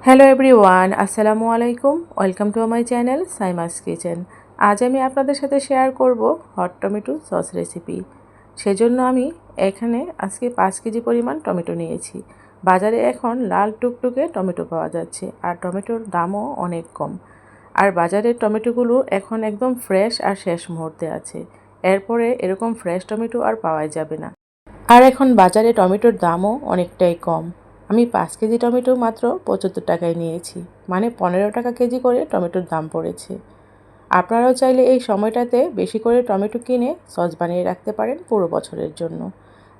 Hello everyone, আসসালামু আলাইকুম। Welcome to my channel Saima's kitchen. আজ আমি আপনাদের সাথে শেয়ার করব হট টমেটো সস রেসিপি। সেজন্য আমি এখানে আজকে 5 কেজি পরিমাণ টমেটো নিয়েছি। বাজারে এখন লাল টুকটুকে টমেটো পাওয়া যাচ্ছে আর টমেটোর দামও অনেক কম। আর বাজারের টমেটোগুলো এখন একদম ফ্রেশ আর শেষ মুহূর্তে আছে। এরপরে এরকম ফ্রেশ টমেটো আর পাওয়াই যাবে না। আর এখন বাজারে টমেটোর দামও অনেকটাই কম। আমি 5 কেজি টমেটো মাত্র 75 টাকায় নিয়েছি, মানে 15 টাকা কেজি করে টমেটোর দাম পড়েছে। আপনারাও চাইলে এই সময়টাতে বেশি করে টমেটো কিনে সস বানিয়ে রাখতে পারেন পুরো বছরের জন্য।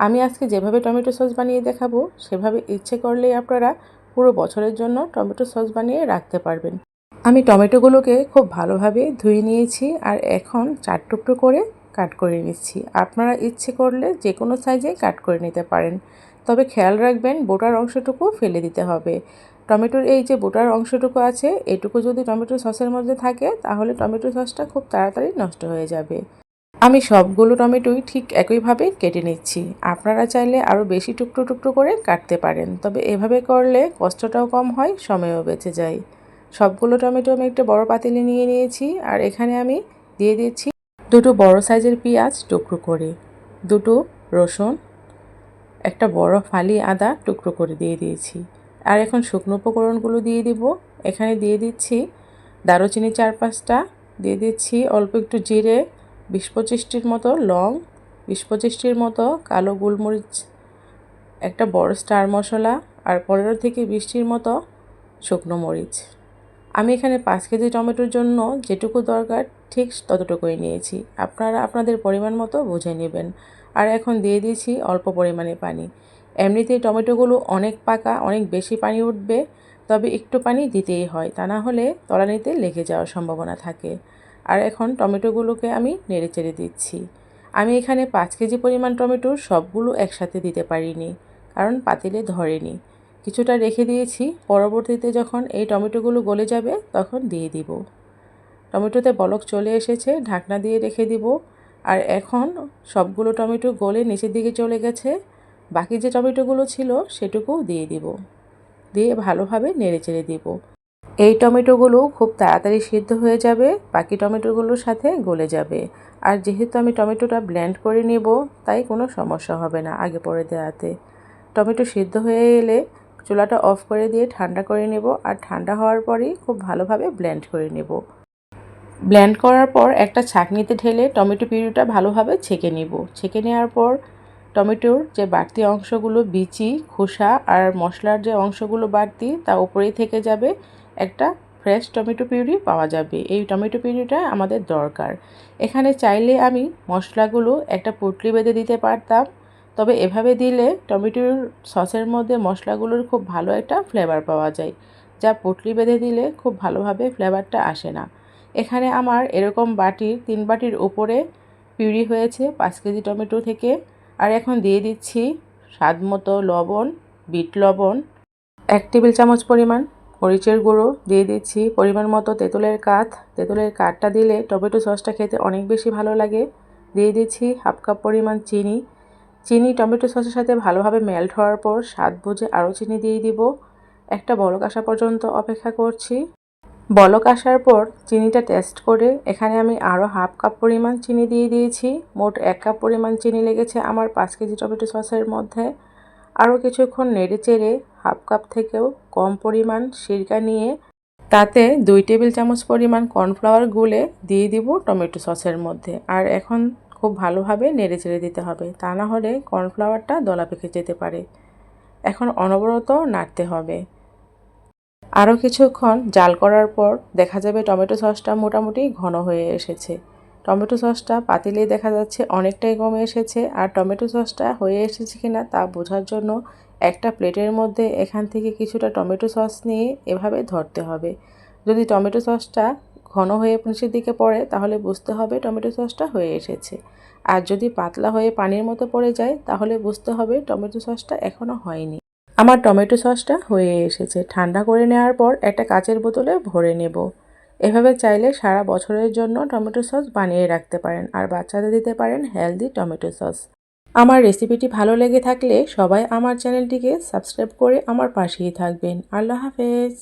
আমি আজকে যেভাবে টমেটো সস বানিয়ে দেখাবো সেভাবে ইচ্ছে করলেই আপনারা পুরো বছরের জন্য টমেটো সস বানিয়ে রাখতে পারবেন। আমি টমেটোগুলোকে খুব ভালোভাবে ধুয়ে নিয়েছি আর এখন 4 টুকরো করে কাট করে নিচ্ছি। আপনারা ইচ্ছে করলে যে কোনো সাইজে কাট করে নিতে পারেন, তবে খেয়াল রাখবেন বোটার অংশটুকু ফেলে দিতে হবে। টমেটোর এই যে বোটার অংশটুকু আছে এটুকু যদি টমেটো সসের মধ্যে থাকে তাহলে টমেটো সসটা খুব তাড়াতাড়ি নষ্ট হয়ে যাবে। আমি সবগুলো টমেটোই ঠিক একইভাবে কেটে নিচ্ছি। আপনারা চাইলে আরও বেশি টুকরো টুকরো করে কাটতে পারেন, তবে এভাবে করলে কষ্টটাও কম হয়, সময়ও বেঁচে যায়। সবগুলো টমেটো আমি একটা বড় পাতিলে নিয়ে নিয়েছি আর এখানে আমি দিয়ে দিচ্ছি দুটো বড় সাইজের পেঁয়াজ টুকরো করে, দুটো রসুন, একটা বড় ফালি আদা টুকরো করে দিয়ে দিয়েছি। আর এখন শুকনো উপকরণগুলো দিয়ে দিব। এখানে দিয়ে দিচ্ছি দারুচিনি 4-5টা, দিয়ে দিচ্ছি অল্প একটু জিরে, 20-25টির মতো লং, 20-25টির মতো কালো গোলমরিচ, একটা বড় স্টার মশলা আর 15 থেকে 20টির মতো শুকনো মরিচ। আমি এখানে 5 কেজি টমেটোর জন্য যেটুকু দরকার ঠিক ততটুকুই নিয়েছি। আপনারা আপনাদের পরিমাণ মতো বুঝে নেবেন। আর এখন দিয়ে দিয়েছি অল্প পরিমাণে পানি। এমনিতেই টমেটোগুলো অনেক পাকা, অনেক বেশি পানি উঠবে, তবে একটু পানি দিতেই হয়, তা না হলে তলানিতে লেগে যাওয়ার সম্ভাবনা থাকে। আর এখন টমেটোগুলোকে আমি নেড়েচেড়ে দিচ্ছি। আমি এখানে 5 কেজি পরিমাণ টমেটো সবগুলো একসাথে দিতে পারিনি, কারণ পাতিলে ধরেনি। কিছুটা রেখে দিয়েছি, পরবর্তীতে যখন এই টমেটোগুলো গলে যাবে তখন দিয়ে দিব। টমেটোতে বলক চলে এসেছে, ঢাকনা দিয়ে রেখে দিব। আর এখন সবগুলো টমেটো গলে নিচের দিকে চলে গেছে, বাকি যে টমেটোগুলো ছিল সেটুকুও দিয়ে দিব, দিয়ে ভালোভাবে নেড়েচেড়ে দিব। এই টমেটোগুলো খুব তাড়াতাড়ি সিদ্ধ হয়ে যাবে, বাকি টমেটোগুলোর সাথে গলে যাবে। আর যেহেতু আমি টমেটোটা ব্লেন্ড করে নেব তাই কোনো সমস্যা হবে না আগে পরে দেওয়াতে। টমেটো সিদ্ধ হয়ে এলে চুলাটা অফ করে দিয়ে ঠান্ডা করে নেব, আর ঠান্ডা হওয়ার পরেই খুব ভালোভাবে ব্লেন্ড করে নেব। ব্লেন্ড করার পর একটা ছাঁকনিতে ঢেলে টমেটো পিউরিটা ভালোভাবে ছেঁকে নেব। ছেঁকে নেওয়ার পর টমেটোর যে বাড়তি অংশগুলো, বিচি, খোসা আর মশলার যে অংশগুলো বাড়তি তা উপরেই থেকে যাবে, একটা ফ্রেশ টমেটো পিউরি পাওয়া যাবে। এই টমেটো পিউরিটা আমাদের দরকার। এখানে চাইলে আমি মশলাগুলো একটা পুঁটলি বেঁধে দিতে পারতাম, তবে এভাবে দিলে টমেটোর সসের মধ্যে মশলাগুলোর খুব ভালো একটা ফ্লেভার পাওয়া যায়, যা পুঁটলি বেঁধে দিলে খুব ভালোভাবে ফ্লেভারটা আসে না। এখানে আমার এরকম বাটির 3 বাটির উপরে পিউরি হয়েছে 5 কেজি টমেটো থেকে। আর এখন দিয়ে দিচ্ছি স্বাদ মতো লবণ, বিট লবণ, 1 টেবিল চামচ পরিমাণ মরিচের গুঁড়ো, দিয়ে দিচ্ছি পরিমাণ মতো তেঁতুলের কাঠ। তেঁতুলের কাঠটা দিলে টমেটো সসটা খেতে অনেক বেশি ভালো লাগে। দিয়ে দিচ্ছি 1/2 কাপ পরিমাণ চিনি। চিনি টমেটো সসের সাথে ভালোভাবে মেল্ট হওয়ার পর স্বাদ বুঝে আরও চিনি দিয়ে দিব। একটা বলক আসা পর্যন্ত অপেক্ষা করছি। বলক আসার পর চিনিটা টেস্ট করে এখানে আমি আরও 1/2 কাপ পরিমাণ চিনি দিয়ে দিয়েছি। মোট 1 কাপ পরিমাণ চিনি লেগেছে আমার 5 কেজি টমেটো সসের মধ্যে। আরও কিছুক্ষণ নেড়ে চেড়ে 1/2 কাপ থেকেও কম পরিমাণ সিরকা নিয়ে তাতে 2 টেবিল চামচ পরিমাণ কর্নফ্লাওয়ার গুলে দিয়ে দিব টমেটো সসের মধ্যে। আর এখন খুব ভালোভাবে নেড়ে চেড়ে দিতে হবে, তা না হলে কর্নফ্লাওয়ারটা দলা পেকে যেতে পারে। এখন অনবরত নাড়তে হবে। আরও কিছুক্ষণ জাল করার পর দেখা যাবে টমেটো সসটা মোটামুটি ঘন হয়ে এসেছে। টমেটো সসটা পাতিলেই দেখা যাচ্ছে অনেকটাই কমে এসেছে। আর টমেটো সসটা হয়ে এসেছে কিনা তা বোঝার জন্য একটা প্লেটের মধ্যে এখান থেকে কিছুটা টমেটো সস নিয়ে এভাবে ধরতে হবে। যদি টমেটো সসটা ঘন হয়ে নিচের দিকে পড়ে তাহলে বুঝতে হবে টমেটো সসটা হয়ে এসেছে। আর যদি পাতলা হয়ে পানির মতো পড়ে যায় তাহলে বুঝতে হবে টমেটো সসটা এখনও হয়নি। আমার টমেটো সসটা হয়ে এসেছে। ঠান্ডা করে নেওয়ার পর একটা কাচের বোতলে ভরে নেব। এভাবে চাইলে সারা বছরের জন্য টমেটো সস বানিয়ে রাখতে পারেন আর বাচ্চাদের দিতে পারেন হেলদি টমেটো সস। আমার রেসিপিটি ভালো লেগে থাকলে সবাই আমার চ্যানেলটিকে সাবস্ক্রাইব করে আমার পাশেই থাকবেন। আল্লাহ হাফেজ।